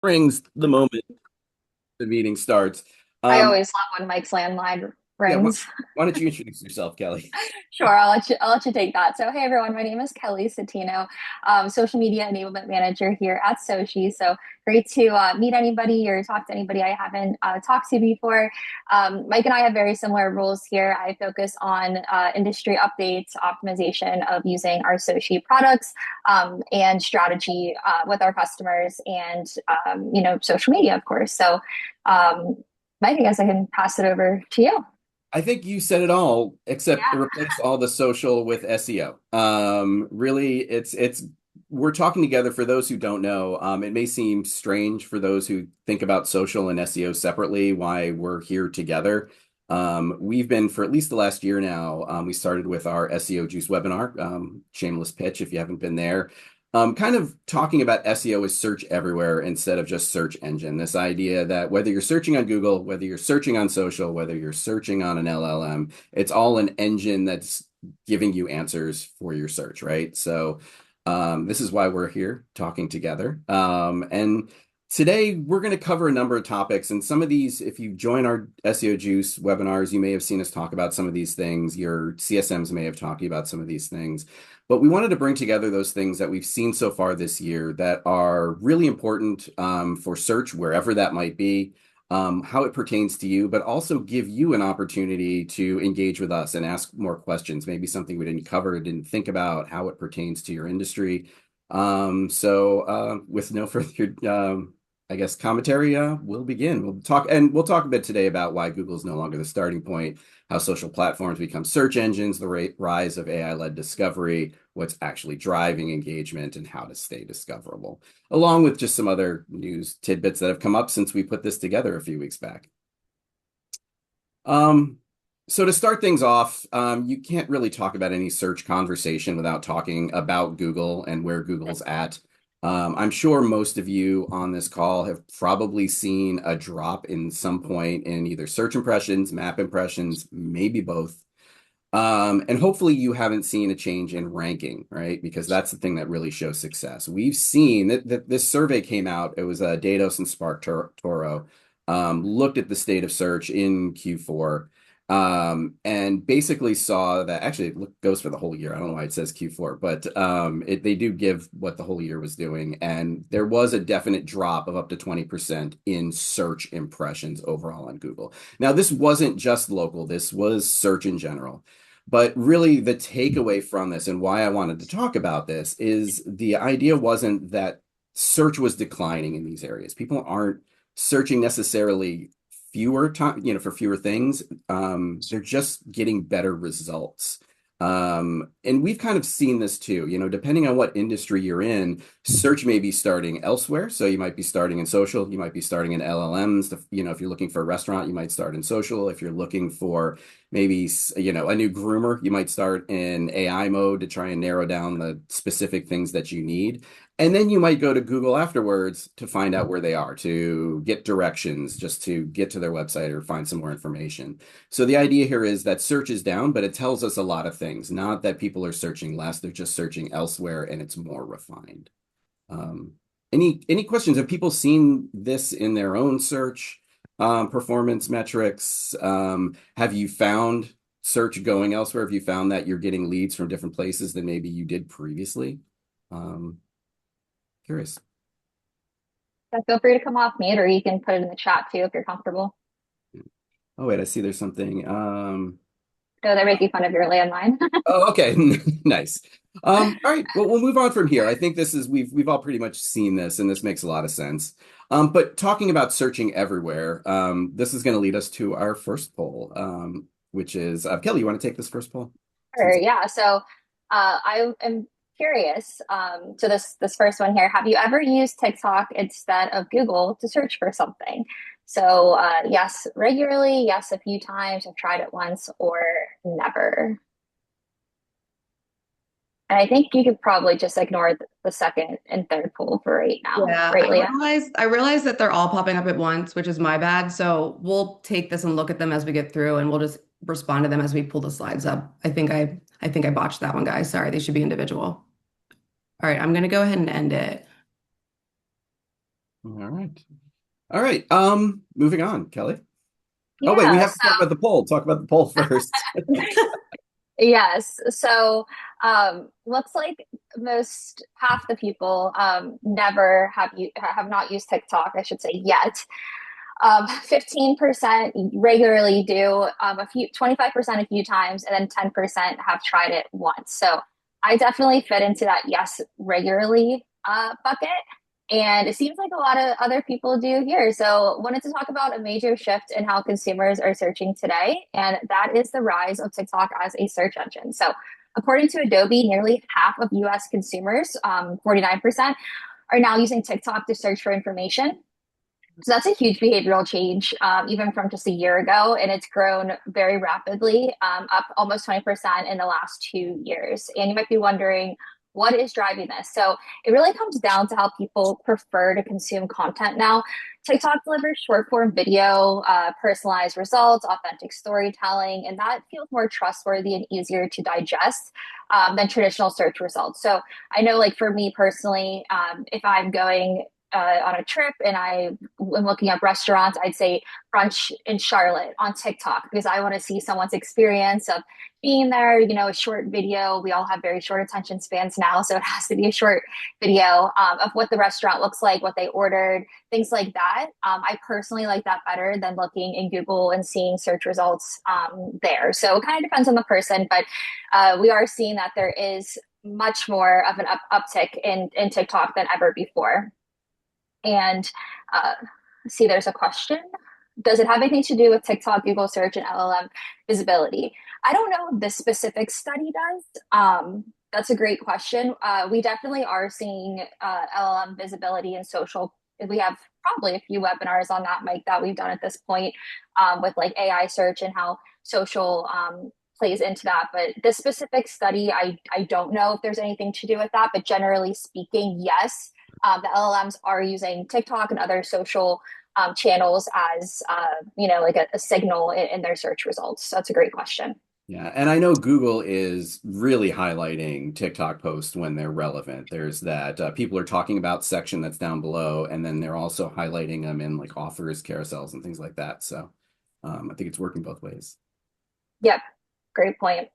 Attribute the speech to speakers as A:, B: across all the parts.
A: Rings the moment the meeting starts.
B: I
A: Um,
B: always love when Mike's landline
A: yeah,
B: rings.
A: why don't you introduce yourself, Kelly?
B: Sure, I'll let you take that. So, hey everyone, my name is Kelly Satino, social media enablement manager here at Sochi. So great to meet anybody or talk to anybody I haven't talked to before. Mike and I have very similar roles here. I focus on industry updates, optimization of using our Sochi products, and strategy with our customers, and social media, of course. So, Mike, I guess I can pass it over to you.
A: I think you said it all, except
B: Yeah.
A: replace all the social with SEO. Really, it's we're talking together for those who don't know. It may seem strange for those who think about social and SEO separately, why we're here together. We've been for at least the last year now. We started with our SEO Juice webinar. Shameless pitch if you haven't been there. Kind of talking about SEO as search everywhere instead of just search engine. This idea that whether you're searching on Google, whether you're searching on social, whether you're searching on an LLM, it's all an engine that's giving you answers for your search, right? So this is why we're here talking together. And today we're going to cover a number of topics. And some of these, if you join our SEO Juice webinars, you may have seen us talk about some of these things. Your CSMs may have talked about some of these things. But we wanted to bring together those things that we've seen so far this year that are really important for search, wherever that might be, how it pertains to you, but also give you an opportunity to engage with us and ask more questions, maybe something we didn't cover, didn't think about, how it pertains to your industry. With no further, I guess, commentary, we'll begin. We'll talk a bit today about why Google is no longer the starting point, how social platforms become search engines, the rise of AI-led discovery, what's actually driving engagement, and how to stay discoverable, along with just some other news tidbits that have come up since we put this together a few weeks back. Um, so to start things off, you can't really talk about any search conversation without talking about Google and where Google's at. I'm sure most of you on this call have probably seen a drop in some point in either search impressions, map impressions, maybe both. And hopefully you haven't seen a change in ranking, right? Because that's the thing that really shows success. We've seen that this survey came out. It was Datos and Spark Toro looked at the state of search in Q4 and basically saw that actually it goes for the whole year. I don't know why it says Q4, but they do give what the whole year was doing. And there was a definite drop of up to 20% in search impressions overall on Google. Now, this wasn't just local, this was search in general. But really, the takeaway from this and why I wanted to talk about this is the idea wasn't that search was declining in these areas. People aren't searching necessarily fewer time, for fewer things. They're just getting better results. And we've kind of seen this too, depending on what industry you're in, search may be starting elsewhere. So you might be starting in social, you might be starting in LLMs. If you're looking for a restaurant, you might start in social. If you're looking for maybe, a new groomer, you might start in AI mode to try and narrow down the specific things that you need. And then you might go to Google afterwards to find out where they are, to get directions, just to get to their website or find some more information. So the idea here is that search is down, but it tells us a lot of things. Not that people are searching less, they're just searching elsewhere and it's more refined. Um, any questions? Have people seen this in their own search performance metrics? Have you found search going elsewhere? Have you found that you're getting leads from different places than maybe you did previously? Um, Curious.
B: Yeah, feel free to come off mute, or you can put it in the chat too if you're comfortable.
A: Oh, wait, I see there's something.
B: No, they're making fun of your landline.
A: Oh, okay. Nice. All right. Well, we'll move on from here. I think this is we've all pretty much seen this, and this makes a lot of sense. But talking about searching everywhere, this is going to lead us to our first poll, which is Kelly, you want to take this first poll?
B: Sure,
A: Since
B: yeah. So I am curious. So this first one here, have you ever used TikTok instead of Google to search for something? So yes, regularly, yes, a few times. I've tried it once, or never. And I think you could probably just ignore the second and third poll for right now,
C: Yeah,
B: right, Leah?
C: I realize that they're all popping up at once, which is my bad. So we'll take this and look at them as we get through, and we'll just respond to them as we pull the slides up. I think I botched that one, guys. Sorry, they should be individual. All right, I'm gonna go ahead and end it.
A: All right. All right. Moving on, Kelly. Oh, wait, we
B: Yeah,
A: have to talk about the poll. Talk about the poll first.
B: yes. So, looks like most half the people never have not used TikTok, I should say, yet. 15% regularly do, a few 25% a few times, and then 10% have tried it once. So I definitely fit into that yes regularly bucket. And it seems like a lot of other people do here. So wanted to talk about a major shift in how consumers are searching today, and that is the rise of TikTok as a search engine. So according to Adobe, nearly half of US consumers, 49%, are now using TikTok to search for information. So that's a huge behavioral change, even from just a year ago, and it's grown very rapidly, up almost 20% in the last 2 years. And you might be wondering, what is driving this? So it really comes down to how people prefer to consume content now. TikTok delivers short form video, personalized results, authentic storytelling, and that feels more trustworthy and easier to digest than traditional search results. So I know, like for me personally, if I'm going on a trip and I am looking up restaurants, I'd say brunch in Charlotte on TikTok because I want to see someone's experience of being there. You know, a short video. We all have very short attention spans now, so it has to be a short video of what the restaurant looks like, what they ordered, things like that. I personally like that better than looking in Google and seeing search results there. So it kind of depends on the person, but we are seeing that there is much more of an uptick in TikTok than ever before. And uh, see, there's a question. Does it have anything to do with TikTok, Google search, and LLM visibility? I don't know if this specific study does. That's a great question. We definitely are seeing LLM visibility in social. We have probably a few webinars on that, Mike, that we've done at this point with like AI search and how social plays into that. But this specific study, I don't know if there's anything to do with that. But generally speaking, yes, the LLMs are using TikTok and other social channels as like a signal in their search results. So that's a great question.
A: Yeah, and I know Google is really highlighting TikTok posts when they're relevant. There's that people are talking about section that's down below, and then they're also highlighting them in like offers, carousels, and things like that. So I think it's working both ways.
B: Yep, great point.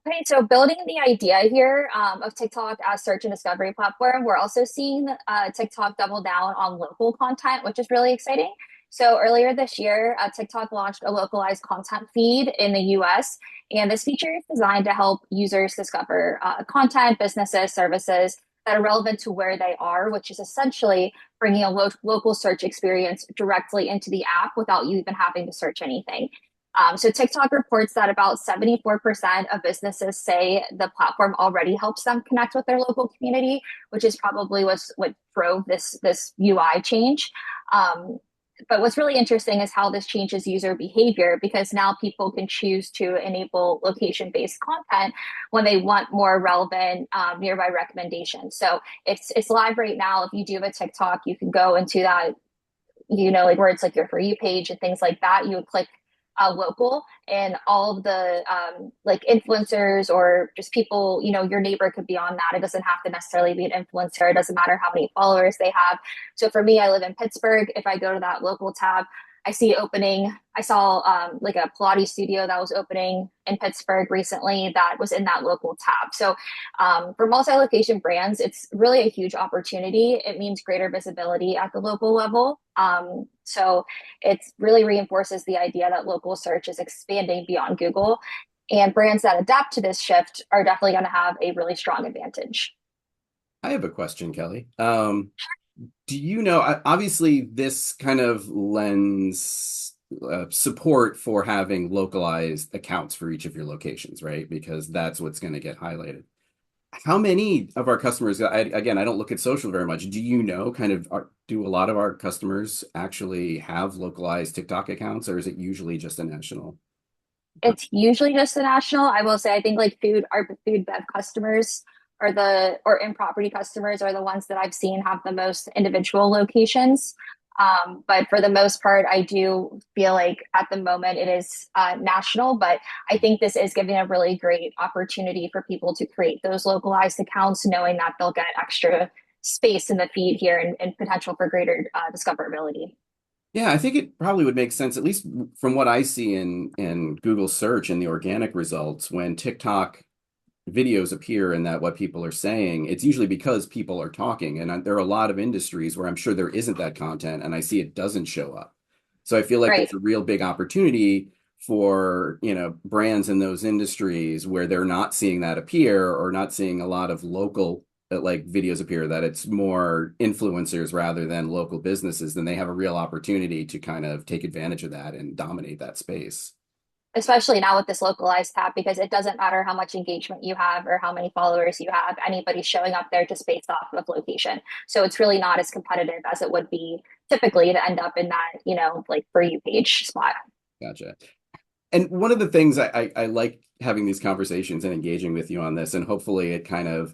B: Okay, so building the idea here of TikTok as search and discovery platform, we're also seeing TikTok double down on local content, which is really exciting. So earlier this year, TikTok launched a localized content feed in the US, and this feature is designed to help users discover content, businesses, services that are relevant to where they are, which is essentially bringing a local search experience directly into the app without you even having to search anything. So TikTok reports that about 74% of businesses say the platform already helps them connect with their local community, which is probably what drove this UI change. But what's really interesting is how this changes user behavior because now people can choose to enable location-based content when they want more relevant nearby recommendations. So it's live right now. If you do have a TikTok, you can go into that, like where it's like your For You page and things like that. You would click local, and all of the like influencers or just people, your neighbor could be on that. It doesn't have to necessarily be an influencer. It doesn't matter how many followers they have. So for me, I live in Pittsburgh. If I go to that local tab, I see opening. I saw like a Pilates studio that was opening in Pittsburgh recently that was in that local tab. So for multi-location brands, it's really a huge opportunity. It means greater visibility at the local level. So it really reinforces the idea that local search is expanding beyond Google. And brands that adapt to this shift are definitely going to have a really strong advantage.
A: I have a question, Kelly. Do you know, obviously, this kind of lends support for having localized accounts for each of your locations, right? Because that's what's going to get highlighted. How many of our customers, again, I don't look at social very much. Do you know kind of, do a lot of our customers actually have localized TikTok accounts, or is it usually just a national?
B: It's usually just the national. I will say, I think like our food bev customers or in property customers are the ones that I've seen have the most individual locations. But for the most part, I do feel like at the moment it is national, but I think this is giving a really great opportunity for people to create those localized accounts, knowing that they'll get extra space in the feed here and potential for greater discoverability.
A: Yeah, I think it probably would make sense, at least from what I see in Google search and the organic results, when TikTok videos appear and that what people are saying, it's usually because people are talking. And there are a lot of industries where I'm sure there isn't that content and I see it doesn't show up. So I feel like
B: Right.
A: there's a real big opportunity for, brands in those industries where they're not seeing that appear or not seeing a lot of local like videos appear, that it's more influencers rather than local businesses, then they have a real opportunity to kind of take advantage of that and dominate that space.
B: Especially now with this localized tab, because it doesn't matter how much engagement you have or how many followers you have, anybody's showing up there just based off of location. So it's really not as competitive as it would be typically to end up in that, like For You page spot.
A: Gotcha. And one of the things I like having these conversations and engaging with you on this, and hopefully it kind of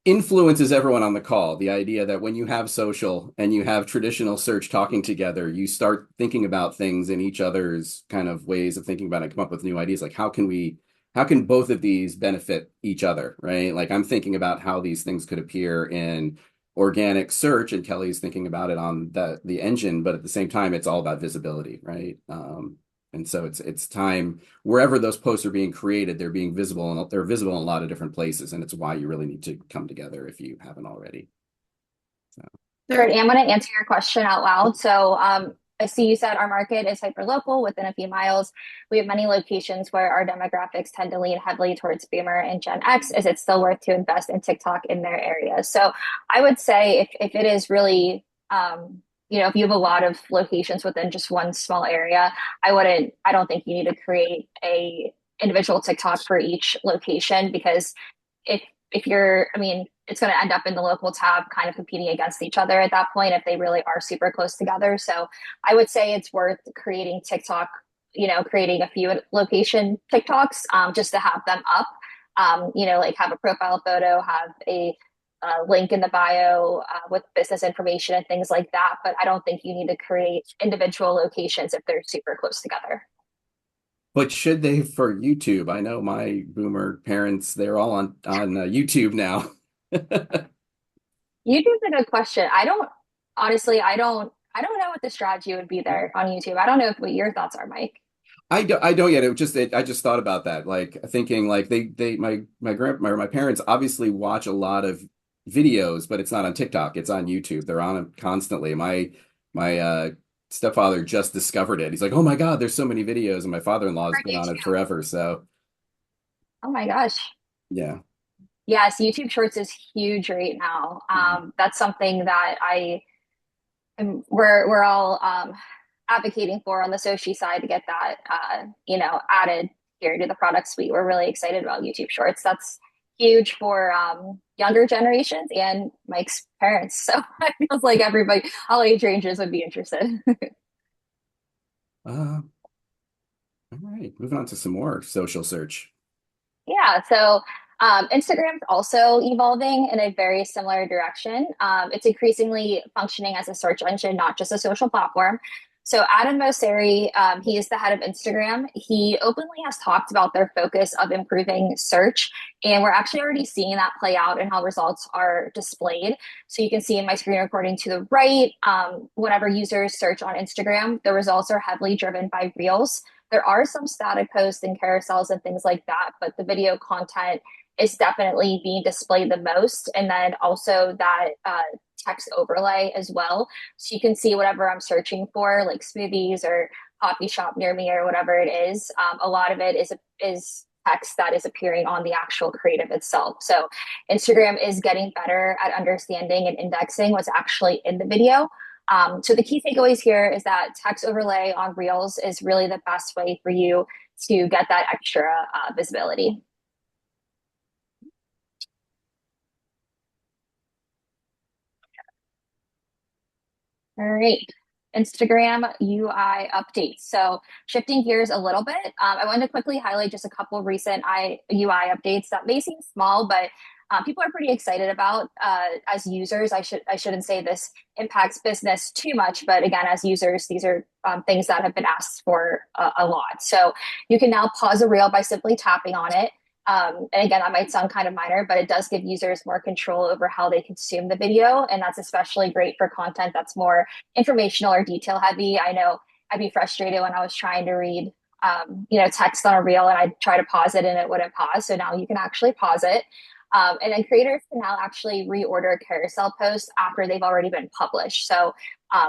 A: influences everyone on the call. The idea that when you have social and you have traditional search talking together, you start thinking about things in each other's kind of ways of thinking about it, and come up with new ideas. Like how can both of these benefit each other, right? Like I'm thinking about how these things could appear in organic search, and Kelly's thinking about it on the engine, but at the same time, it's all about visibility, right? And so it's time wherever those posts are being created, they're being visible, and they're visible in a lot of different places. And it's why you really need to come together if you haven't already. So
B: Great.
C: There,
B: I'm going to answer your question out loud. So, I see you said our market is hyper local within a few miles. We have many locations where our demographics tend to lean heavily towards Boomer and Gen X. Is it still worth to invest in TikTok in their area? So, I would say if it is really, if you have a lot of locations within just one small area, I don't think you need to create a individual TikTok for each location because if I mean, it's going to end up in the local tab kind of competing against each other at that point if they really are super close together. So I would say it's worth creating TikTok, creating a few location TikToks just to have them up. Like have a profile photo, have a link in the bio with business information and things like that. But I don't think you need to create individual locations if they're super close together.
A: but should they for YouTube? I know my boomer parents, they're all on YouTube now.
B: YouTube's a good question. I don't know what the strategy would be there on YouTube. I don't know what your thoughts are, Mike.
A: I don't yet. I just thought about that. Like thinking like my parents obviously watch a lot of videos, but it's not on TikTok. It's on YouTube. They're on it constantly. My stepfather just discovered it. He's like, "Oh my God, there's so many videos." And my father-in-law has
B: For
A: been on it
B: YouTube.
A: forever. So
B: Oh my gosh.
A: yeah.
B: Yes, YouTube Shorts is huge right now.
A: Mhm.
B: That's something that we're all advocating for on the Sochi side to get that added here to the product suite. We're really excited about YouTube Shorts. That's huge for younger generations and Mike's parents. So it feels like everybody, all age ranges would be interested.
A: Uh, all right. Moving on to some more social search.
B: Yeah, so Instagram's also evolving in a very similar direction. It's increasingly functioning as a search engine, not just a social platform. So Adam Mosseri, he is the head of Instagram. He openly has talked about their focus of improving search, and we're actually already seeing that play out in how results are displayed. So you can see in my screen recording to the right, whenever users search on Instagram, the results are heavily driven by Reels. There are some static posts and carousels and things like that, but the video content is definitely being displayed the most. And then also that text overlay as well. So you can see whatever I'm searching for, like smoothies or coffee shop near me or whatever it is. A lot of it is text that is appearing on the actual creative itself. So Instagram is getting better at understanding and indexing what's actually in the video. So the key takeaways here is that text overlay on Reels is really the best way for you to get that extra visibility. All right. Instagram UI updates. So shifting gears a little bit, I wanted to quickly highlight just a couple of recent UI updates that may seem small, but people are pretty excited about as users. I shouldn't say this impacts business too much, but again, as users, these are things that have been asked for a lot. So you can now pause a reel by simply tapping on it. And again, that might sound kind of minor, but it does give users more control over how they consume the video. And that's especially great for content that's more informational or detail heavy. I know I'd be frustrated when I was trying to read, text on a reel and I'd try to pause it and it wouldn't pause. So now you can actually pause it. And then creators can now actually reorder carousel posts after they've already been published. So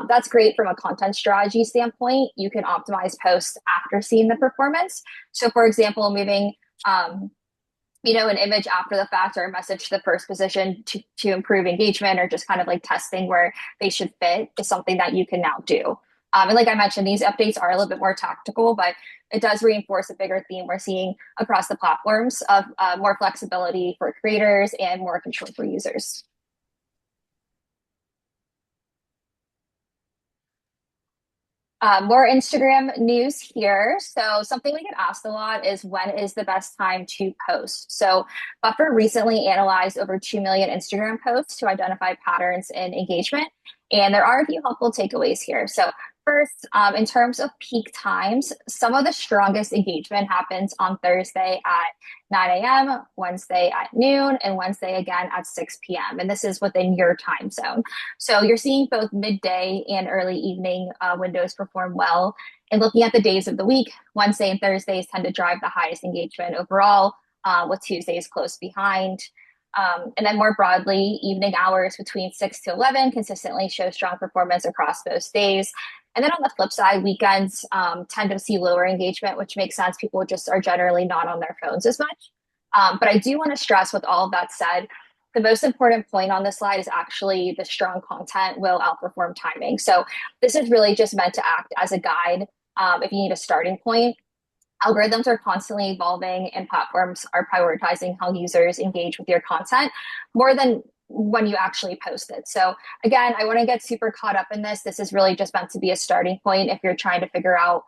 B: that's great from a content strategy standpoint. You can optimize posts after seeing the performance. So for example, moving an image after the fact or a message to the first position to improve engagement or just kind of like testing where they should fit is something that you can now do. And like I mentioned, these updates are a little bit more tactical, but it does reinforce a bigger theme we're seeing across the platforms of more flexibility for creators and more control for users. More Instagram news here. So something we get asked a lot is when is the best time to post? So Buffer recently analyzed over 2 million Instagram posts to identify patterns in engagement. And there are a few helpful takeaways here. So first, in terms of peak times, some of the strongest engagement happens on Thursday at 9 a.m., Wednesday at noon, and Wednesday again at 6 p.m. And this is within your time zone. So you're seeing both midday and early evening windows perform well. And looking at the days of the week, Wednesday and Thursdays tend to drive the highest engagement overall, with Tuesdays close behind. And then more broadly, evening hours between 6 to 11 consistently show strong performance across those days. And then on the flip side, weekends tend to see lower engagement, which makes sense. People just are generally not on their phones as much. But I do want to stress, with all of that said, the most important point on this slide is actually the strong content will outperform timing. So this is really just meant to act as a guide if you need a starting point. Algorithms are constantly evolving and platforms are prioritizing how users engage with your content more than when you actually post it. So again, I want to get super caught up in this. This is really just meant to be a starting point if you're trying to figure out,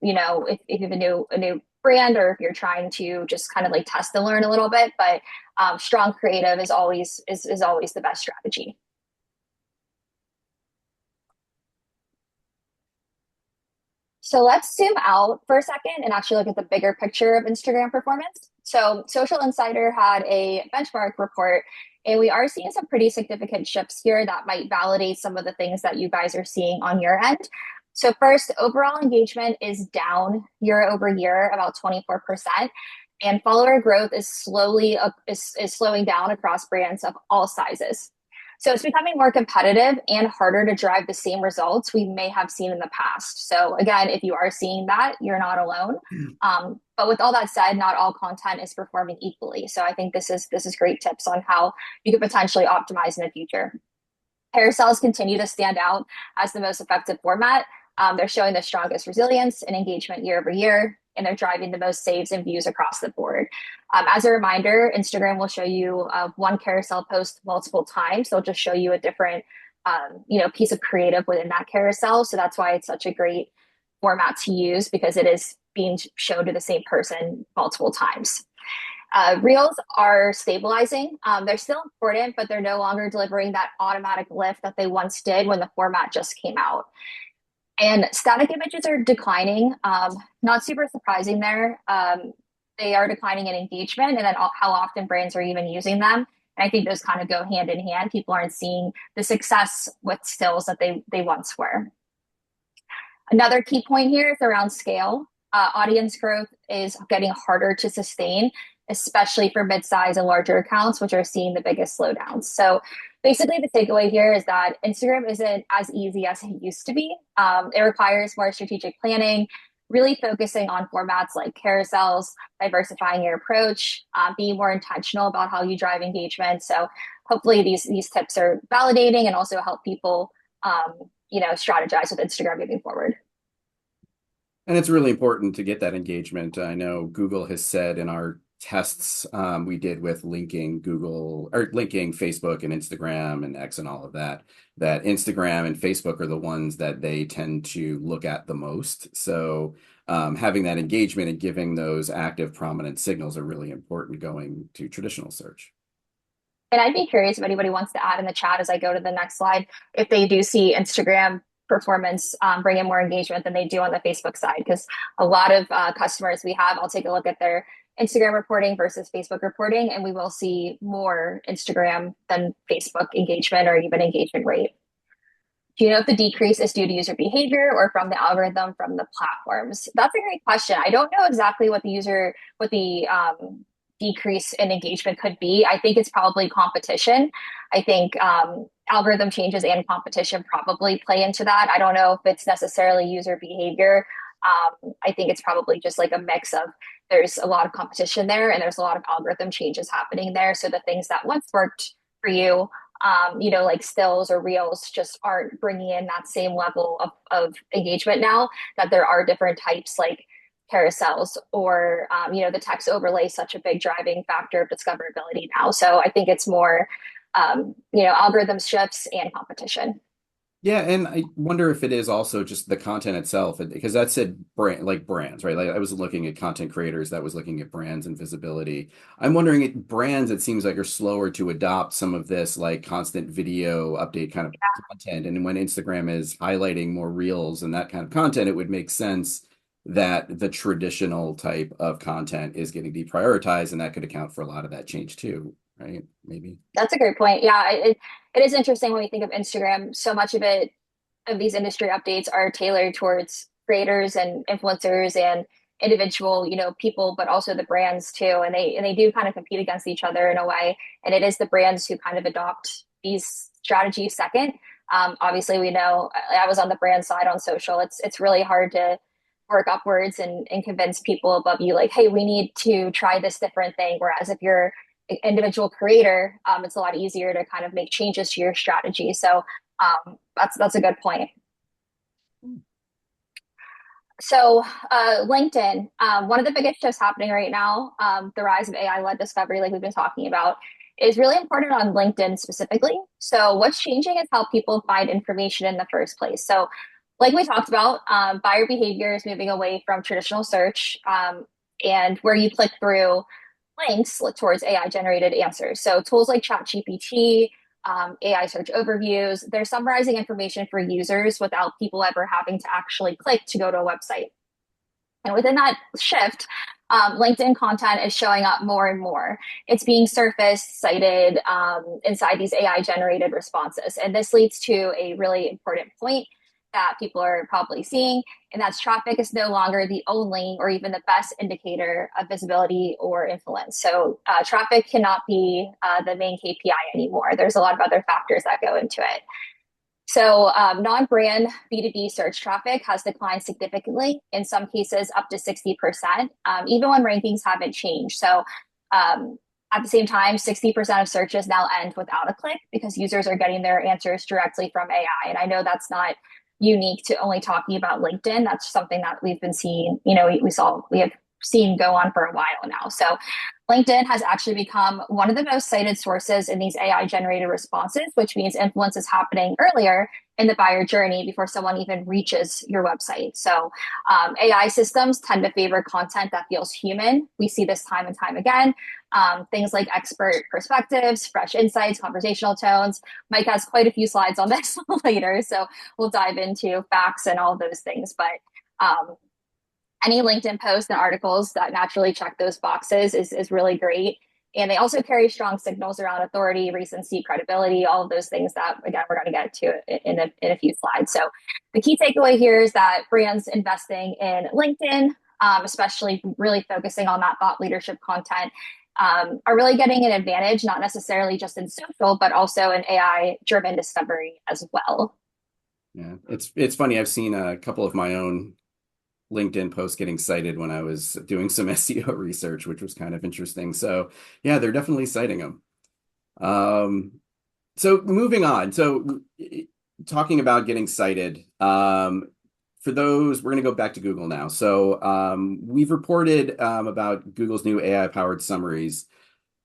B: if you have a new brand, or if you're trying to just kind of like test and learn a little bit. But strong creative is always the best strategy. So let's zoom out for a second and actually look at the bigger picture of Instagram performance. So Social Insider had a benchmark report, and we are seeing some pretty significant shifts here that might validate some of the things that you guys are seeing on your end. So first, overall engagement is down year over year, about 24%. And follower growth is slowing down across brands of all sizes. So it's becoming more competitive and harder to drive the same results we may have seen in the past. So again, if you are seeing that, you're not alone. But with all that said, not all content is performing equally. So I think this is great tips on how you could potentially optimize in the future. Carousels continue to stand out as the most effective format. They're showing the strongest resilience and engagement year over year, and they're driving the most saves and views across the board. As a reminder, Instagram will show you one carousel post multiple times. They'll just show you a different, piece of creative within that carousel. So that's why it's such a great format to use, because it is being shown to the same person multiple times. Reels are stabilizing. They're still important, but they're no longer delivering that automatic lift that they once did when the format just came out. And static images are declining. Not super surprising there. They are declining in engagement, and then how often brands are even using them. And I think those kind of go hand in hand. People aren't seeing the success with stills that they once were. Another key point here is around scale. Audience growth is getting harder to sustain, especially for mid-size and larger accounts, which are seeing the biggest slowdowns. So basically, the takeaway here is that Instagram isn't as easy as it used to be. It requires more strategic planning, really focusing on formats like carousels, diversifying your approach, being more intentional about how you drive engagement. So hopefully these tips are validating and also help people, strategize with Instagram moving forward.
A: And it's really important to get that engagement. I know Google has said in our tests we did with linking Facebook and Instagram and X and all of that, that Instagram and Facebook are the ones that they tend to look at the most. So having that engagement and giving those active prominent signals are really important going to traditional search.
B: And I'd be curious if anybody wants to add in the chat as I go to the next slide, if they do see Instagram performance bring in more engagement than they do on the Facebook side, because a lot of customers we have, I'll take a look at their Instagram reporting versus Facebook reporting, and we will see more Instagram than Facebook engagement or even engagement rate. Do you know if the decrease is due to user behavior or from the algorithm from the platforms? That's a great question. I don't know exactly what the decrease in engagement could be. I think it's probably competition. I think algorithm changes and competition probably play into that. I don't know if it's necessarily user behavior. I think it's probably just like a mix of there's a lot of competition there and there's a lot of algorithm changes happening there. So the things that once worked for you, like stills or reels just aren't bringing in that same level of engagement now that there are different types like carousels or, the text overlay is such a big driving factor of discoverability now. So I think it's more, algorithm shifts and competition.
A: Yeah, and I wonder if it is also just the content itself, because that said brand, like brands, right? Like I was looking at content creators that was looking at brands and visibility. I'm wondering if brands, it seems like, are slower to adopt some of this like constant video update kind of content. And when Instagram is highlighting more reels and that kind of content, it would make sense that the traditional type of content is getting deprioritized, and that could account for a lot of that change too, right? Maybe.
B: That's a great point. Yeah, it is interesting when we think of Instagram. So much of these industry updates are tailored towards creators and influencers and individual, people, but also the brands too. And they do kind of compete against each other in a way. And it is the brands who kind of adopt these strategies second. Obviously, we know I was on the brand side on social. It's really hard to work upwards and convince people above you, like, hey, we need to try this different thing. Whereas if you're an individual creator, it's a lot easier to kind of make changes to your strategy. So that's a good point. So LinkedIn, one of the biggest shifts happening right now, the rise of AI-led discovery, like we've been talking about, is really important on LinkedIn specifically. So what's changing is how people find information in the first place. So like we talked about, buyer behavior is moving away from traditional search and where you click through links towards AI generated answers. So tools like ChatGPT, AI search overviews, they're summarizing information for users without people ever having to actually click to go to a website. And within that shift, LinkedIn content is showing up more and more. It's being surfaced, cited inside these AI generated responses. And this leads to a really important point that people are probably seeing, and that's traffic is no longer the only or even the best indicator of visibility or influence. So traffic cannot be the main KPI anymore. There's a lot of other factors that go into it. So non-brand B2B search traffic has declined significantly, in some cases up to 60%, even when rankings haven't changed. So at the same time, 60% of searches now end without a click because users are getting their answers directly from AI. And I know that's not unique to only talking about LinkedIn. That's something that we've been seeing, we have seen go on for a while now. So LinkedIn has actually become one of the most cited sources in these AI generated responses, which means influence is happening earlier in the buyer journey before someone even reaches your website. So AI systems tend to favor content that feels human. We see this time and time again. Things like expert perspectives, fresh insights, conversational tones. Mike has quite a few slides on this later, so we'll dive into facts and all of those things. But any LinkedIn posts and articles that naturally check those boxes is really great. And they also carry strong signals around authority, recency, credibility, all of those things that, again, we're going to get to in a few slides. So the key takeaway here is that brands investing in LinkedIn, especially really focusing on that thought leadership content, are really getting an advantage, not necessarily just in social, but also in AI-driven discovery as well.
A: Yeah, it's funny. I've seen a couple of my own LinkedIn posts getting cited when I was doing some SEO research, which was kind of interesting. So yeah, they're definitely citing them. So moving on. So talking about getting cited, for those, we're going to go back to Google now. So we've reported about Google's new AI-powered summaries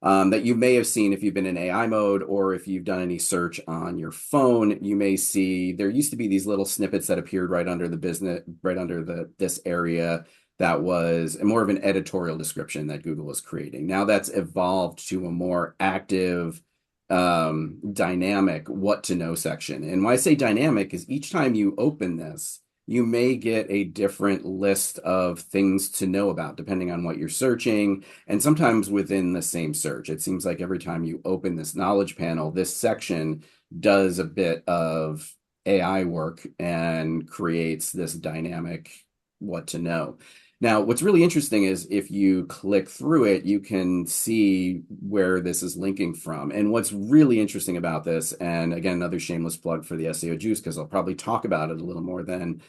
A: that you may have seen if you've been in AI mode, or if you've done any search on your phone. You may see there used to be these little snippets that appeared right under the business, right under this area that was more of an editorial description that Google was creating. Now that's evolved to a more active dynamic what to know section. And why I say dynamic is each time you open this, you may get a different list of things to know about depending on what you're searching. And sometimes within the same search, it seems like every time you open this knowledge panel, this section does a bit of AI work and creates this dynamic what to know. Now, what's really interesting is if you click through it, you can see where this is linking from. And what's really interesting about this, and again, another shameless plug for the SEO Juice, because I'll probably talk about it a little more than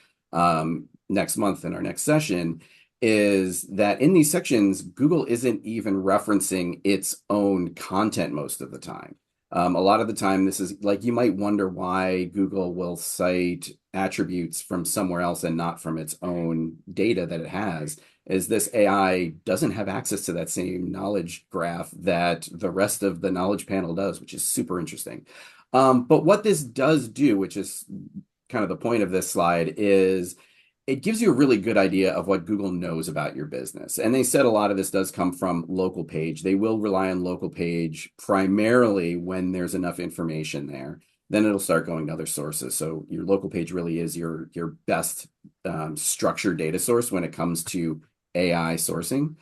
A: next month in our next session, is that in these sections, Google isn't even referencing its own content most of the time. A lot of the time, this is like you might wonder why Google will cite attributes from somewhere else and not from its own data that it has, is this AI doesn't have access to that same knowledge graph that the rest of the knowledge panel does, which is super interesting. But what this does do, which is kind of the point of this slide, is it gives you a really good idea of what Google knows about your business. And they said a lot of this does come from local page. They will rely on local page primarily when there's enough information there. Then it'll start going to other sources. So your local page really is your best structured data source when it comes to AI sourcing.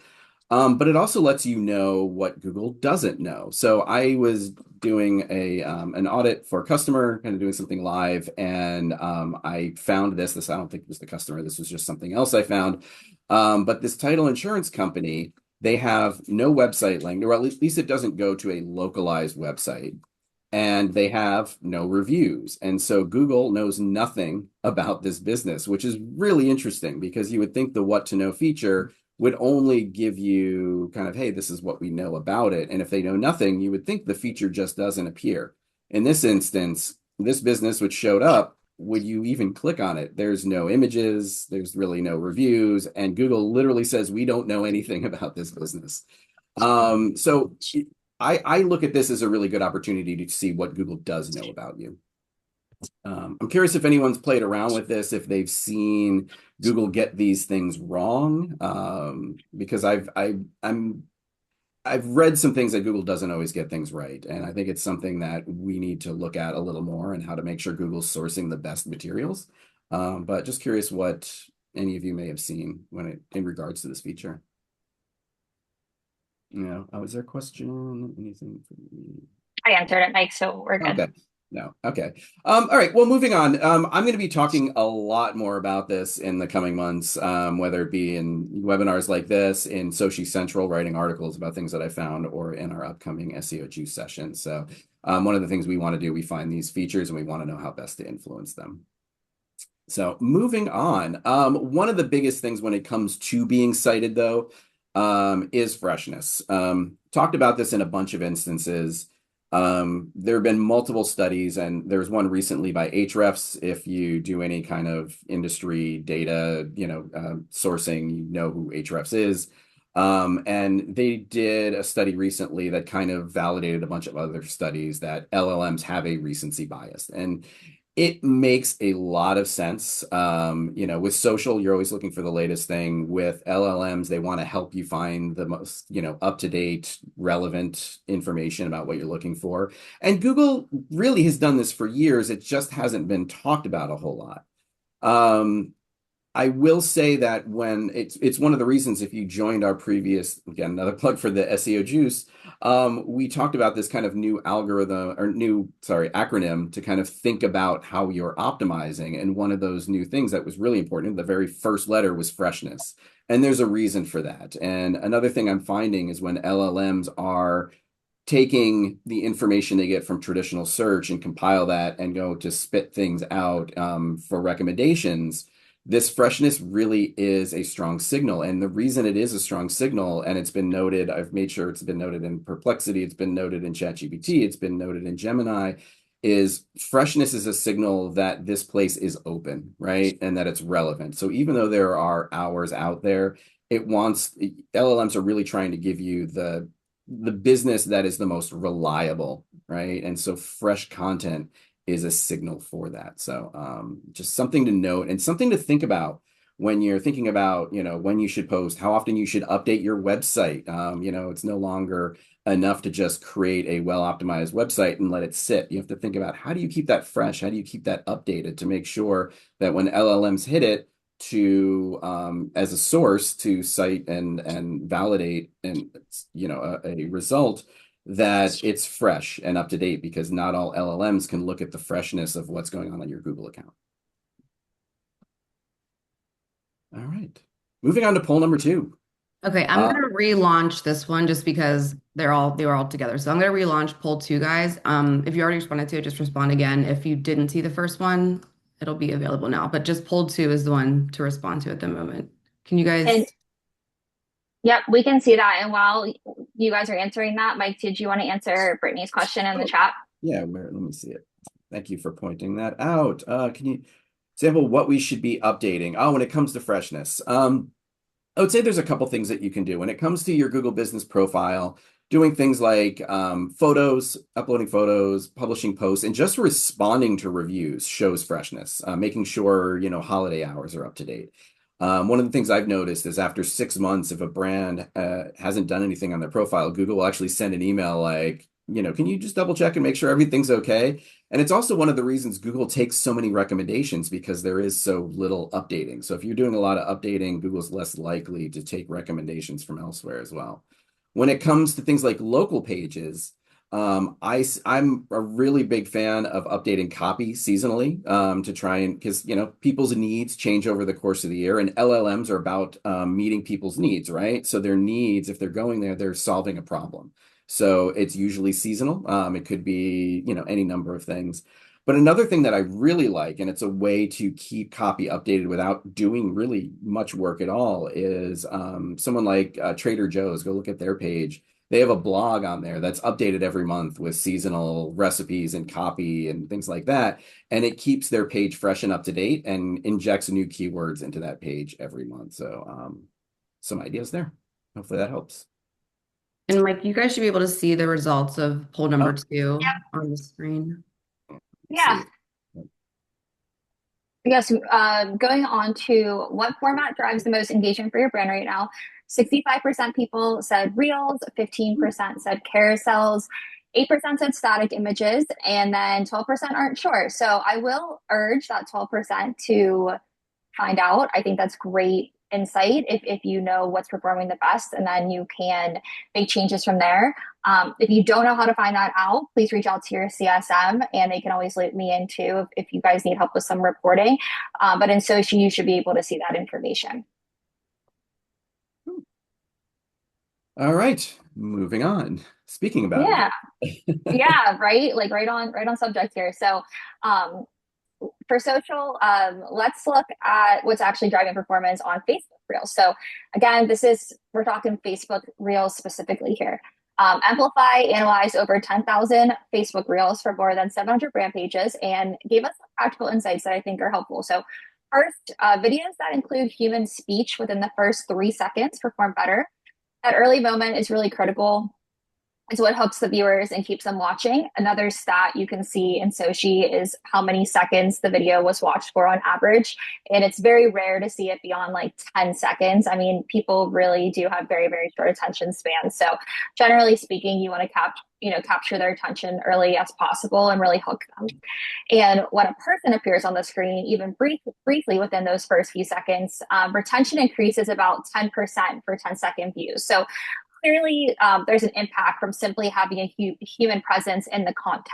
A: But it also lets you know what Google doesn't know. So I was doing an audit for a customer, kind of doing something live, and I found this. I don't think it was the customer. This was just something else I found. But this title insurance company, they have no website link, or at least it doesn't go to a localized website. And they have no reviews. And so Google knows nothing about this business, which is really interesting because you would think the what to know feature would only give you kind of, hey, this is what we know about it. And if they know nothing, you would think the feature just doesn't appear. In this instance, this business which showed up, would you even click on it? There's no images, there's really no reviews, and Google literally says, we don't know anything about this business. So I look at this as a really good opportunity to see what Google does know about you. I'm curious if anyone's played around with this, if they've seen Google get these things wrong, because I've read some things that Google doesn't always get things right, and I think it's something that we need to look at a little more and how to make sure Google's sourcing the best materials. But just curious what any of you may have seen in regards to this feature. Was there a question? Anything for me?
B: I answered it, Mike, so we're good.
A: Okay. No. Okay. All right. Well, moving on. I'm going to be talking a lot more about this in the coming months, whether it be in webinars like this, in Soci Central, writing articles about things that I found, or in our upcoming SEO Juice session. So one of the things we want to do, we find these features and we want to know how best to influence them. So moving on. One of the biggest things when it comes to being cited, though, is freshness. Talked about this in a bunch of instances. There have been multiple studies, and there's one recently by Ahrefs. If you do any kind of industry data, sourcing, you know who Ahrefs is. And they did a study recently that kind of validated a bunch of other studies that LLMs have a recency bias. And it makes a lot of sense. With social, you're always looking for the latest thing. With LLMs, they want to help you find the most, up-to-date, relevant information about what you're looking for. And Google really has done this for years. It just hasn't been talked about a whole lot. I will say that when it's one of the reasons if you joined our previous, again, another plug for the SEO Juice, we talked about this kind of new acronym to kind of think about how you're optimizing. And one of those new things that was really important, the very first letter was freshness. And there's a reason for that. And another thing I'm finding is when LLMs are taking the information they get from traditional search and compile that and go to spit things out for recommendations, this freshness really is a strong signal. And the reason it is a strong signal, and it's been noted, I've made sure it's been noted in Perplexity, it's been noted in ChatGPT, it's been noted in Gemini, is freshness is a signal that this place is open, right? And that it's relevant. So even though there are hours out there, LLMs are really trying to give you the business that is the most reliable, right? And so fresh content is a signal for that. So just something to note and something to think about when you're thinking about, when you should post, how often you should update your website. It's no longer enough to just create a well-optimized website and let it sit. You have to think about, how do you keep that fresh? How do you keep that updated to make sure that when LLMs hit it to as a source to cite and validate and a result, that it's fresh and up to date, because not all LLMs can look at the freshness of what's going on your Google account. All right. Moving on to poll number 2.
C: Okay, I'm gonna relaunch this one just because they were all together. So I'm gonna relaunch poll 2, guys. If you already responded to it, just respond again. If you didn't see the first one, it'll be available now. But just poll 2 is the one to respond to at the moment. Can you
B: And
C: guys?
B: yep, we can see that. And while you guys are answering that, Mike, did you want to answer Brittany's question in the
A: Oh,
B: chat?
A: yeah, let me see it. Thank you for pointing that out. Can you example what we should be updating? Oh, when it comes to freshness. I would say there's a couple things that you can do when it comes to your Google business profile, doing things like photos, uploading photos, publishing posts, and just responding to reviews shows freshness, making sure, holiday hours are up to date. One of the things I've noticed is after 6 months, if a brand hasn't done anything on their profile, Google will actually send an email like, can you just double check and make sure everything's okay? And it's also one of the reasons Google takes so many recommendations, because there is so little updating. So if you're doing a lot of updating, Google's less likely to take recommendations from elsewhere as well. When it comes to things like local pages, I'm a really big fan of updating copy seasonally to try and, because people's needs change over the course of the year, and LLMs are about meeting people's needs, right? So their needs, if they're going there, they're solving a problem. So it's usually seasonal. It could be any number of things. But another thing that I really like, and it's a way to keep copy updated without doing really much work at all, is someone like Trader Joe's. Go look at their page. They have a blog on there that's updated every month with seasonal recipes and copy and things like that. And it keeps their page fresh and up to date and injects new keywords into that page every month. So some ideas there. Hopefully that helps.
C: And like you guys should be able to see the results of poll number
A: Oh,
C: 2 on the screen.
A: let's see.
B: Yeah. Yes, going on to what format drives the most engagement for your brand right now. 65% people said reels, 15% said carousels, 8% said static images, and then 12% aren't sure. So I will urge that 12% to find out. I think that's great insight if you know what's performing the best, and then you can make changes from there. If you don't know how to find that out, please reach out to your CSM, and they can always loop me in too if you guys need help with some reporting. But in Sochi, you should be able to see that information.
A: All right, moving on. Speaking about
B: Yeah,
A: it.
B: yeah, right. Like right on subject here. So, um, for social, let's look at what's actually driving performance on Facebook Reels. So again, we're talking Facebook Reels specifically here. Amplify analyzed over 10,000 Facebook Reels for more than 700 brand pages and gave us practical insights that I think are helpful. So first, videos that include human speech within the first 3 seconds perform better. That early moment is really critical, is what hooks the viewers and keeps them watching. Another stat you can see in Sochi is how many seconds the video was watched for on average. And it's very rare to see it beyond like 10 seconds. I mean, people really do have very, very short attention spans. So generally speaking, you want to capture their attention early as possible and really hook them. And when a person appears on the screen, even briefly within those first few seconds, retention increases about 10% for 10-second views. So clearly, there's an impact from simply having a human presence in the content.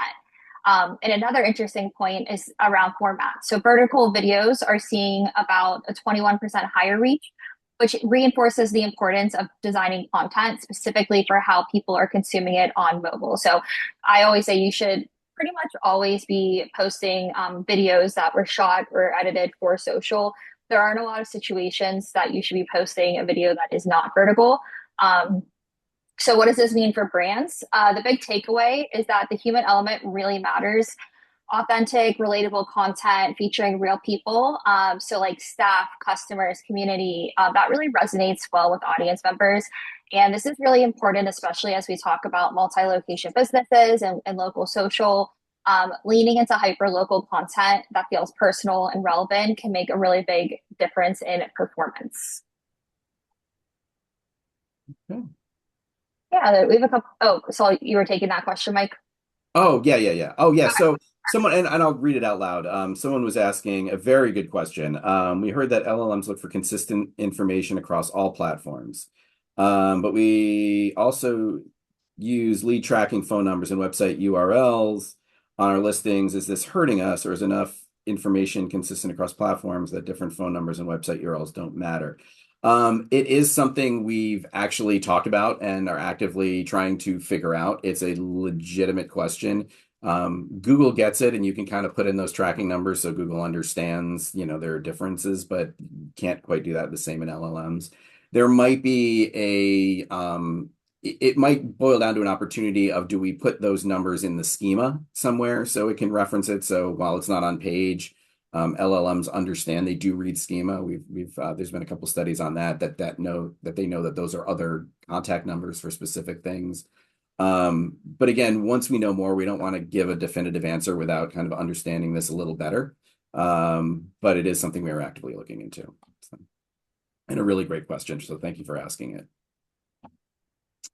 B: And another interesting point is around format. So vertical videos are seeing about a 21% higher reach, which reinforces the importance of designing content specifically for how people are consuming it on mobile. So I always say you should pretty much always be posting videos that were shot or edited for social. There aren't a lot of situations that you should be posting a video that is not vertical. So what does this mean for brands? The big takeaway is that the human element really matters. Authentic, relatable content featuring real people. So like staff, customers, community, that really resonates well with audience members. And this is really important, especially as we talk about multi-location businesses and local social. Leaning into hyper-local content that feels personal and relevant can make a really big difference in performance.
A: Okay.
B: Yeah, we have a couple. Oh, so you were taking that question, Mike?
A: Oh, yeah, yeah, yeah. Oh, yeah.
B: Okay.
A: So someone, and I'll read it out loud. Someone was asking a very good question. We heard that LLMs look for consistent information across all platforms. But we also use lead tracking phone numbers and website URLs on our listings. Is this hurting us, or is enough information consistent across platforms that different phone numbers and website URLs don't matter? It is something we've actually talked about and are actively trying to figure out. It's a legitimate question. Google gets it, and you can kind of put in those tracking numbers so Google understands, there are differences, but you can't quite do that the same in LLMs. There might be it might boil down to an opportunity of, do we put those numbers in the schema somewhere so it can reference it? So while it's not on page, LLMs understand, they do read schema. We've there's been a couple studies on that they know that those are other contact numbers for specific things. But again, once we know more, we don't want to give a definitive answer without kind of understanding this a little better. But it is something we are actively looking into. So, and a really great question. So thank you for asking it.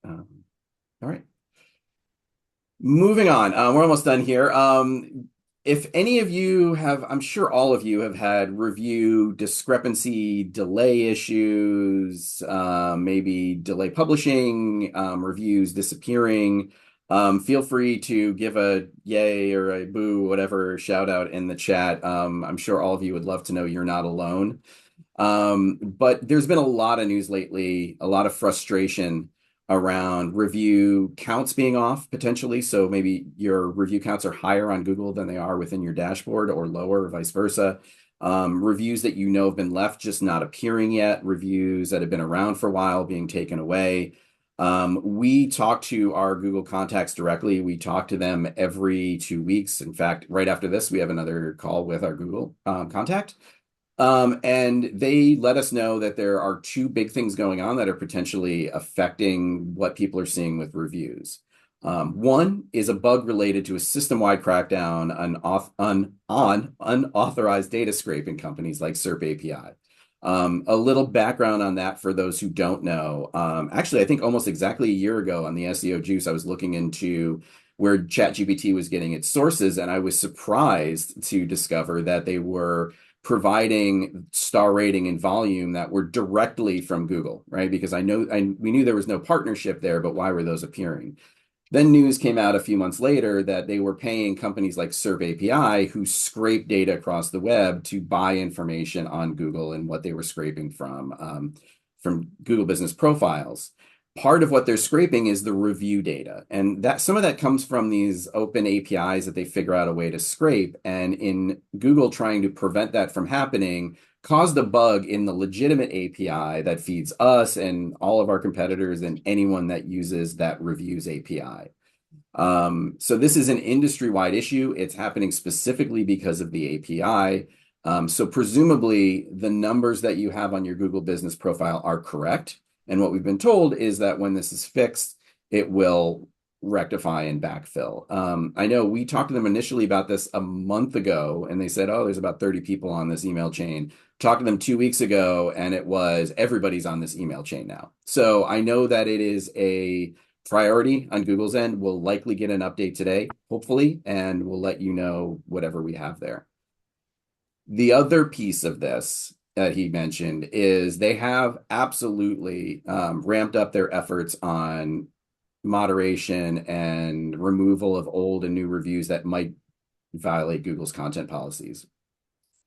A: All right. Moving on, we're almost done here. If any of you have, I'm sure all of you have had review discrepancy, delay issues, maybe delay publishing, reviews disappearing. Feel free to give a yay or a boo, whatever, shout out in the chat. I'm sure all of you would love to know you're not alone. But there's been a lot of news lately, a lot of frustration around review counts being off potentially. So maybe your review counts are higher on Google than they are within your dashboard, or lower, or vice versa. Reviews that have been left just not appearing yet. Reviews that have been around for a while being taken away. We talk to our Google contacts directly. We talk to them every 2 weeks. In fact, right after this, we have another call with our Google contact. And they let us know that there are two big things going on that are potentially affecting what people are seeing with reviews. One is a bug related to a system-wide crackdown on unauthorized data scraping companies like SERP API. A little background on that for those who don't know. Actually, I think almost exactly a year ago on the SEO Juice, I was looking into where ChatGPT was getting its sources, and I was surprised to discover that they were providing star rating and volume that were directly from Google, right? Because we knew there was no partnership there, but why were those appearing? Then news came out a few months later that they were paying companies like SERP API, who scrape data across the web, to buy information on Google and what they were scraping from Google business profiles. Part of what they're scraping is the review data, and that some of that comes from these open APIs that they figure out a way to scrape. And in Google trying to prevent that from happening, caused a bug in the legitimate API that feeds us and all of our competitors and anyone that uses that reviews API. So this is an industry-wide issue. It's happening specifically because of the API. So presumably the numbers that you have on your Google business profile are correct. And what we've been told is that when this is fixed, it will rectify and backfill. I know we talked to them initially about this a month ago, and they said, oh, there's about 30 people on this email chain. Talked to them 2 weeks ago, and it was everybody's on this email chain now. So I know that it is a priority on Google's end. We'll likely get an update today, hopefully, and we'll let you know whatever we have there. The other piece of this that he mentioned is they have absolutely ramped up their efforts on moderation and removal of old and new reviews that might violate Google's content policies.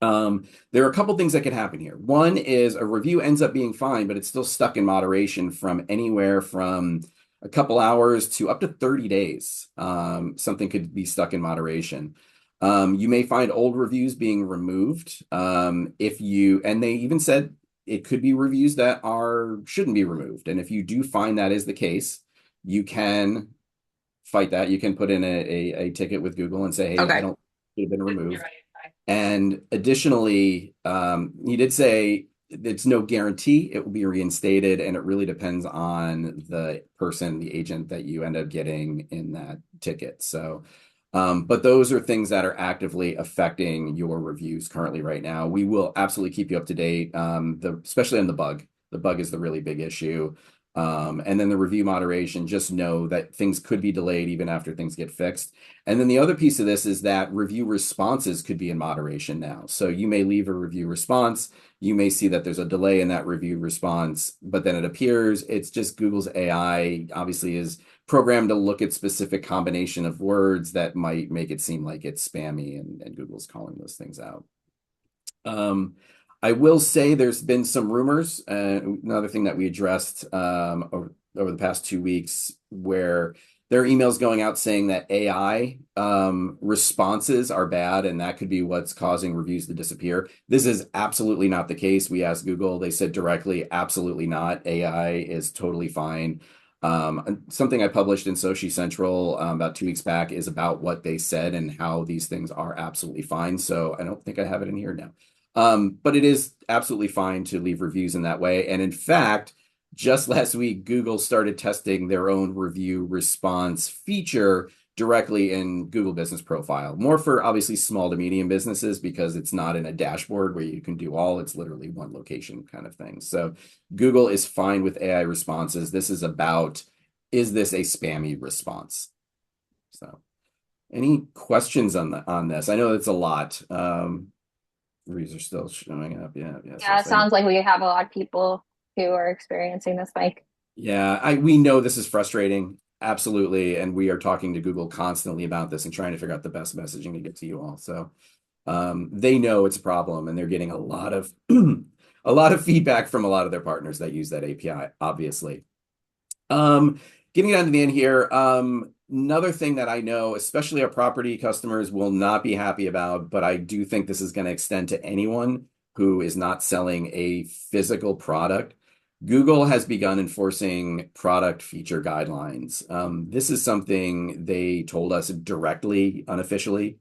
A: There are a couple things that could happen here. One is a review ends up being fine, but it's still stuck in moderation from anywhere from a couple hours to up to 30 days. Something could be stuck in moderation. You may find old reviews being removed. And they even said it could be reviews that shouldn't be removed. And if you do find that is the case, you can fight that. You can put in a ticket with Google and say, hey, I
C: Okay.
A: don't should have been removed. And additionally, he did say it's no guarantee it will be reinstated, and it really depends on the person, the agent that you end up getting in that ticket. So, but those are things that are actively affecting your reviews currently right now. We will absolutely keep you up to date, especially on the bug. The bug is the really big issue. And then the review moderation, just know that things could be delayed even after things get fixed. And then the other piece of this is that review responses could be in moderation now. So you may leave a review response. You may see that there's a delay in that review response, but then it appears. It's just Google's AI obviously is programmed to look at specific combination of words that might make it seem like it's spammy, and Google's calling those things out. I will say there's been some rumors, another thing that we addressed over the past 2 weeks, where there are emails going out saying that AI responses are bad, and that could be what's causing reviews to disappear. This is absolutely not the case. We asked Google, they said directly, absolutely not. AI is totally fine. Something I published in Soci Central about 2 weeks back is about what they said and how these things are absolutely fine. So I don't think I have it in here now. But it is absolutely fine to leave reviews in that way. And in fact, just last week, Google started testing their own review response feature directly in Google Business Profile, more for obviously small to medium businesses because it's not in a dashboard where you can do all, it's literally one location kind of thing. So Google is fine with AI responses. This is about, is this a spammy response? So any questions on this? I know it's a lot. Reviews are still showing up. Yeah.
B: Yeah, it sounds like we have a lot of people who are experiencing this, Mike.
A: Yeah, we know this is frustrating. Absolutely. And we are talking to Google constantly about this and trying to figure out the best messaging to get to you all. So they know it's a problem, and they're getting a lot of a lot of feedback from a lot of their partners that use that API, obviously. Getting down to the end here, another thing that I know, especially our property customers, will not be happy about, but I do think this is going to extend to anyone who is not selling a physical product. Google has begun enforcing product feature guidelines. This is something they told us directly, unofficially,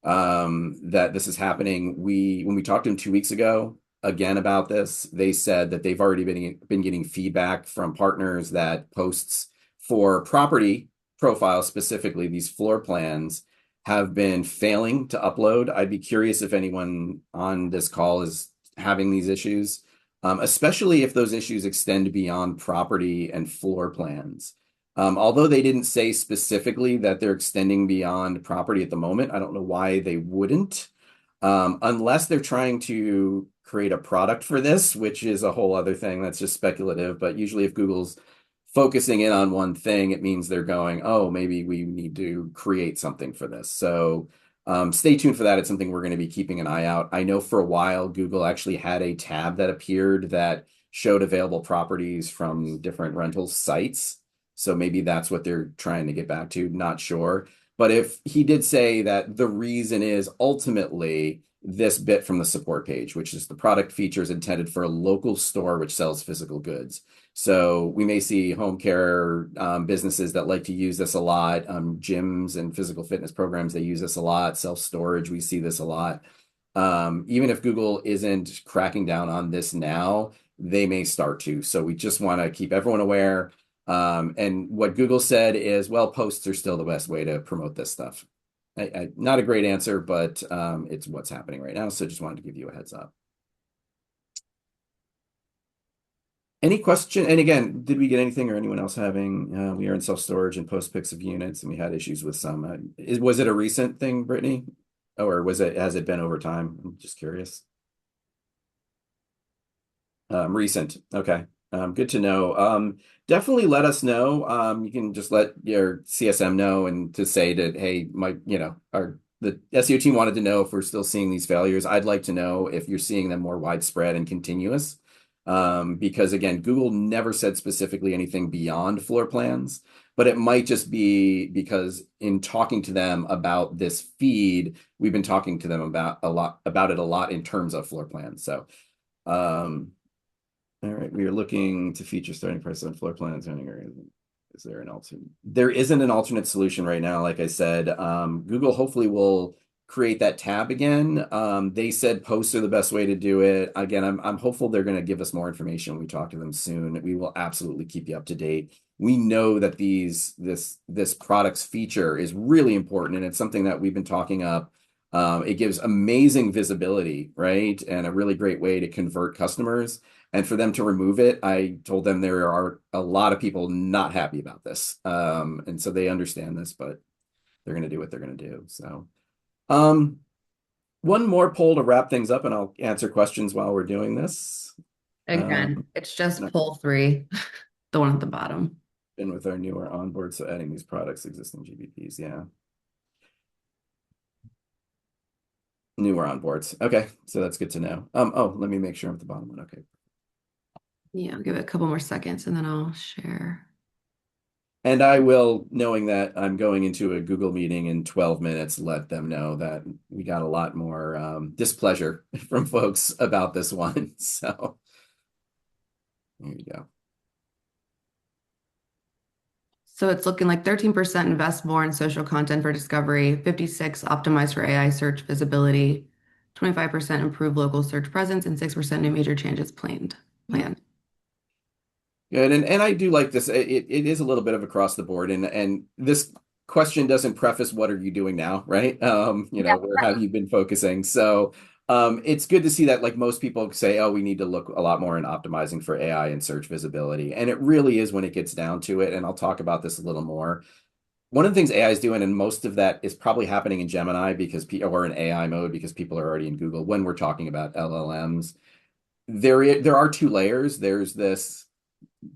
A: that this is happening. When we talked to them 2 weeks ago, again about this, they said that they've already been getting feedback from partners that posts for property profiles, specifically these floor plans, have been failing to upload. I'd be curious if anyone on this call is having these issues, especially if those issues extend beyond property and floor plans. Although they didn't say specifically that they're extending beyond property at the moment, I don't know why they wouldn't, unless they're trying to create a product for this, which is a whole other thing that's just speculative. But usually if Google's focusing in on one thing, it means they're going, oh, maybe we need to create something for this. So stay tuned for that. It's something we're going to be keeping an eye out. I know for a while, Google actually had a tab that appeared that showed available properties from different rental sites. So maybe that's what they're trying to get back to. Not sure. But if he did say that the reason is ultimately this bit from the support page, which is the product features intended for a local store which sells physical goods. So we may see home care businesses that like to use this a lot. Gyms and physical fitness programs, they use this a lot. Self-storage, we see this a lot. Even if Google isn't cracking down on this now, they may start to. So we just want to keep everyone aware. And what Google said is, well, posts are still the best way to promote this stuff. Not a great answer, but it's what's happening right now. So just wanted to give you a heads up. Any question? And again, did we get anything or anyone else having? We are in self-storage and post pics of units, and we had issues with some. Was it a recent thing, Brittany? Or has it been over time? I'm just curious. Recent. Okay. Good to know. Definitely let us know. You can just let your CSM know and to say that, hey, the SEO team wanted to know if we're still seeing these failures. I'd like to know if you're seeing them more widespread and continuous. Because again, Google never said specifically anything beyond floor plans, but it might just be because in talking to them about this feed, we've been talking to them about it a lot in terms of floor plans. So, all right, we are looking to feature starting price on floor plans. Is there an alternate? There isn't an alternate solution right now. Like I said, Google hopefully will create that tab again. They said posts are the best way to do it. Again, I'm hopeful they're going to give us more information when we talk to them soon. We will absolutely keep you up to date. We know that this product's feature is really important, and it's something that we've been talking up It gives amazing visibility, right? And a really great way to convert customers. And for them to remove it, I told them there are a lot of people not happy about this. And so they understand this, but they're going to do what they're going to do. So, um, one more poll to wrap things up, and I'll answer questions while we're doing this.
C: Again, it's just
A: No,
C: poll three, the one at the bottom.
A: been with our newer onboard, so adding these products, existing GBPs, yeah. Newer onboards. Okay, so that's good to know. Oh, let me make sure I'm at the bottom one. Okay.
C: Yeah, I'll give it a couple more seconds and then I'll share.
A: And I will, knowing that I'm going into a Google meeting in 12 minutes, let them know that we got a lot more displeasure from folks about this one. So there you go.
C: So it's looking like 13% invest more in social content for discovery, 56 optimize for AI search visibility, 25% improve local search presence, and 6% new major changes planned.
A: Yeah.
C: Planned.
A: Good. And I do like this. It is a little bit of across the board. And this question doesn't preface what are you doing now, right?
B: Yeah.
A: Where have you been focusing? So it's good to see that like most people say, oh, we need to look a lot more in optimizing for AI and search visibility. And it really is when it gets down to it. And I'll talk about this a little more. One of the things AI is doing, and most of that is probably happening in Gemini or in AI mode because people are already in Google when we're talking about LLMs. There are two layers. There's this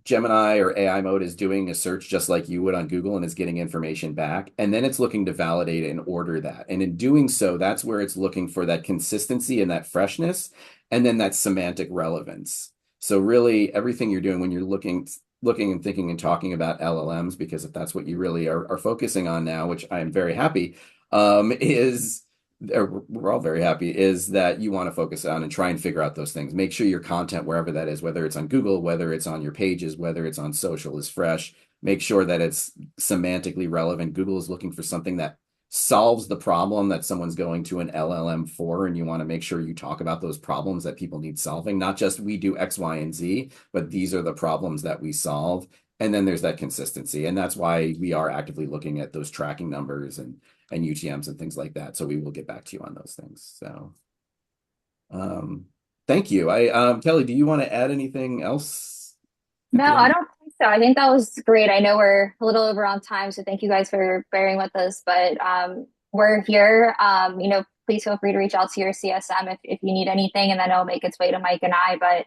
A: Gemini or AI mode is doing a search just like you would on Google and is getting information back. And then it's looking to validate and order that. And in doing so, that's where it's looking for that consistency and that freshness, and then that semantic relevance. So really everything you're doing when you're looking and thinking and talking about LLMs, because if that's what you really are focusing on now, which I am very happy, is we're all very happy, is that you want to focus on and try and figure out those things. Make sure your content, wherever that is, whether it's on Google, whether it's on your pages, whether it's on social, is fresh. Make sure that it's semantically relevant. Google is looking for something that solves the problem that someone's going to an LLM for, and you want to make sure you talk about those problems that people need solving, not just we do X, Y, and Z, but these are the problems that we solve. And then there's that consistency. And that's why we are actively looking at those tracking numbers and UTMs and things like that. So we will get back to you on those things. So um, thank you. Kelly, do you want to add anything else at
B: No,
A: the
B: I
A: end?
B: don't think so. I think that was great. I know we're a little over on time, so thank you guys for bearing with us. But we're here. Please feel free to reach out to your CSM if you need anything, and then it'll make its way to Mike and I. But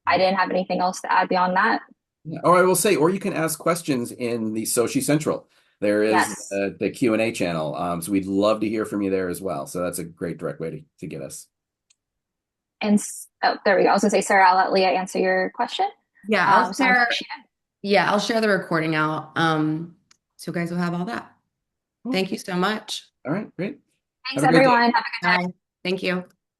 B: I didn't have anything else to add beyond that.
A: Yeah. Or I will say, or you can ask questions in the Sochi Central. There is
B: Yes.
A: the Q&A channel. So we'd love to hear from you there as well. So that's a great direct way to get us.
B: Oh, there we go. I was gonna say, Sarah, I'll let Leah answer your question.
C: Yeah, I'll
B: Sounds like
C: share.
B: she did.
C: Yeah, I'll share the recording out. So you guys will have all that.
A: Cool.
C: Thank you so much.
A: All right, great.
B: Thanks,
A: Have a great day.
B: everyone. Have a good day.
C: Bye. Thank you.